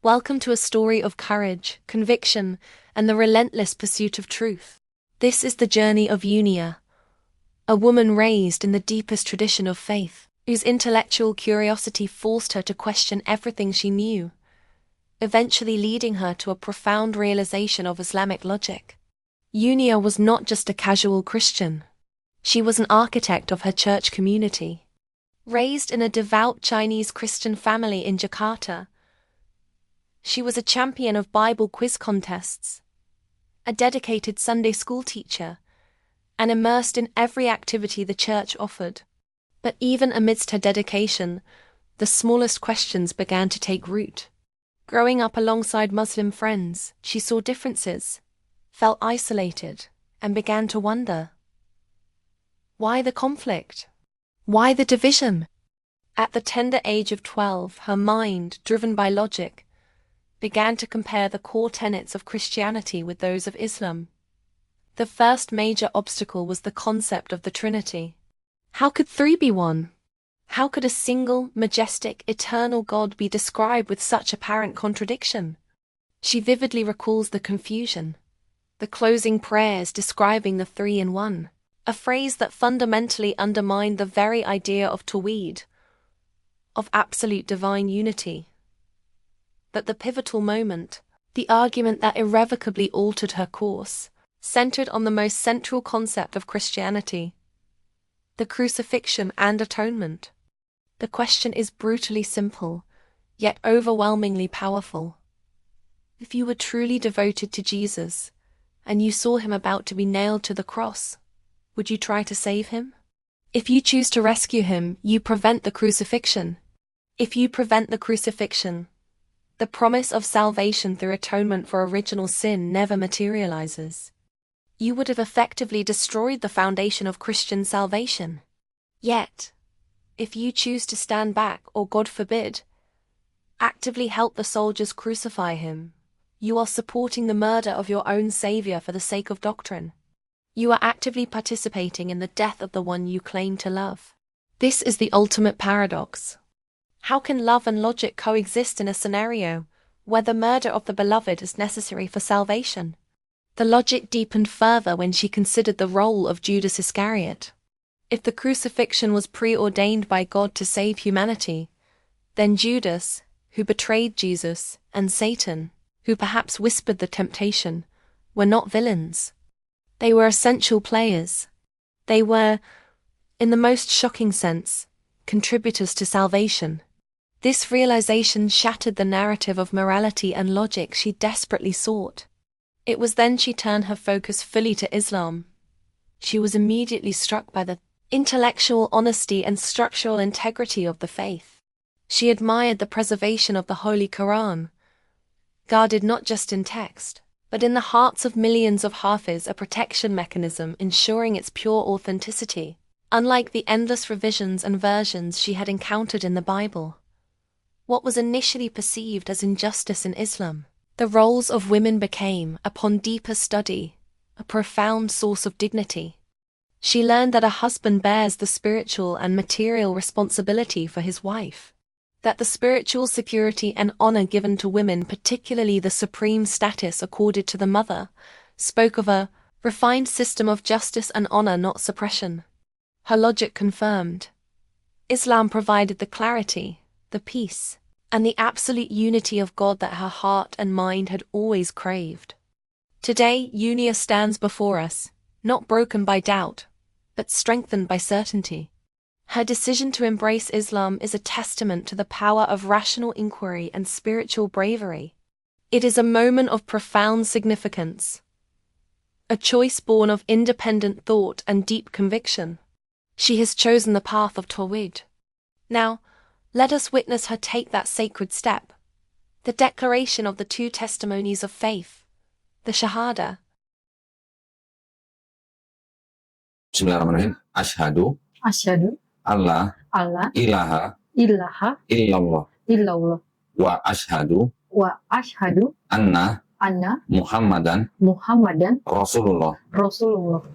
Welcome to a story of courage, conviction, and the relentless pursuit of truth. This is the journey of Yunia, a woman raised in the deepest tradition of faith, whose intellectual curiosity forced her to question everything she knew, eventually leading her to a profound realization of Islamic logic. Yunia was not just a casual Christian. She was an architect of her church community. Raised in a devout Chinese Christian family in Jakarta, she was a champion of Bible quiz contests, a dedicated Sunday school teacher, and immersed in every activity the church offered. But even amidst her dedication, the smallest questions began to take root. Growing up alongside Muslim friends, she saw differences, felt isolated, and began to wonder. Why the conflict? Why the division? At the tender age of 12, her mind, driven by logic, began to compare the core tenets of Christianity with those of Islam. The first major obstacle was the concept of the Trinity. How could three be one? How could a single, majestic, eternal God be described with such apparent contradiction? She vividly recalls the confusion, the closing prayers describing the three in one, a phrase that fundamentally undermined the very idea of Tawhid, of absolute divine unity. But the pivotal moment, the argument that irrevocably altered her course, centered on the most central concept of Christianity: the crucifixion and atonement. The question is brutally simple, yet overwhelmingly powerful. If you were truly devoted to Jesus, and you saw him about to be nailed to the cross, would you try to save him? If you choose to rescue him, you prevent the crucifixion. If you prevent the crucifixion, the promise of salvation through atonement for original sin never materializes. You would have effectively destroyed the foundation of Christian salvation. Yet, if you choose to stand back or, God forbid, actively help the soldiers crucify him, you are supporting the murder of your own Savior for the sake of doctrine. You are actively participating in the death of the one you claim to love. This is the ultimate paradox. How can love and logic coexist in a scenario where the murder of the beloved is necessary for salvation? The logic deepened further when she considered the role of Judas Iscariot. If the crucifixion was preordained by God to save humanity, then Judas, who betrayed Jesus, and Satan, who perhaps whispered the temptation, were not villains. They were essential players. They were, in the most shocking sense, contributors to salvation. This realization shattered the narrative of morality and logic she desperately sought. It was then she turned her focus fully to Islam. She was immediately struck by the intellectual honesty and structural integrity of the faith. She admired the preservation of the Holy Quran, guarded not just in text, but in the hearts of millions of Hafiz, a protection mechanism ensuring its pure authenticity, unlike the endless revisions and versions she had encountered in the Bible. What was initially perceived as injustice in Islam, the roles of women became, upon deeper study, a profound source of dignity. She learned that a husband bears the spiritual and material responsibility for his wife, that the spiritual security and honor given to women, particularly the supreme status accorded to the mother, spoke of a refined system of justice and honor, not suppression. Her logic confirmed. Islam provided the clarity, the peace, and the absolute unity of God that her heart and mind had always craved. Today, Yunia stands before us, not broken by doubt, but strengthened by certainty. Her decision to embrace Islam is a testament to the power of rational inquiry and spiritual bravery. It is a moment of profound significance, a choice born of independent thought and deep conviction. She has chosen the path of Tawhid. Now, let us witness her take that sacred step, the declaration of the two testimonies of faith, the Shahada. Bismillahirrahmanirrahim. Asyhadu Asyhadu alla alla ilaha ilaha illallah illallah wa asyhadu wa asyhadu anna anna Muhammadan Muhammadan Rasulullah. Rasulullah.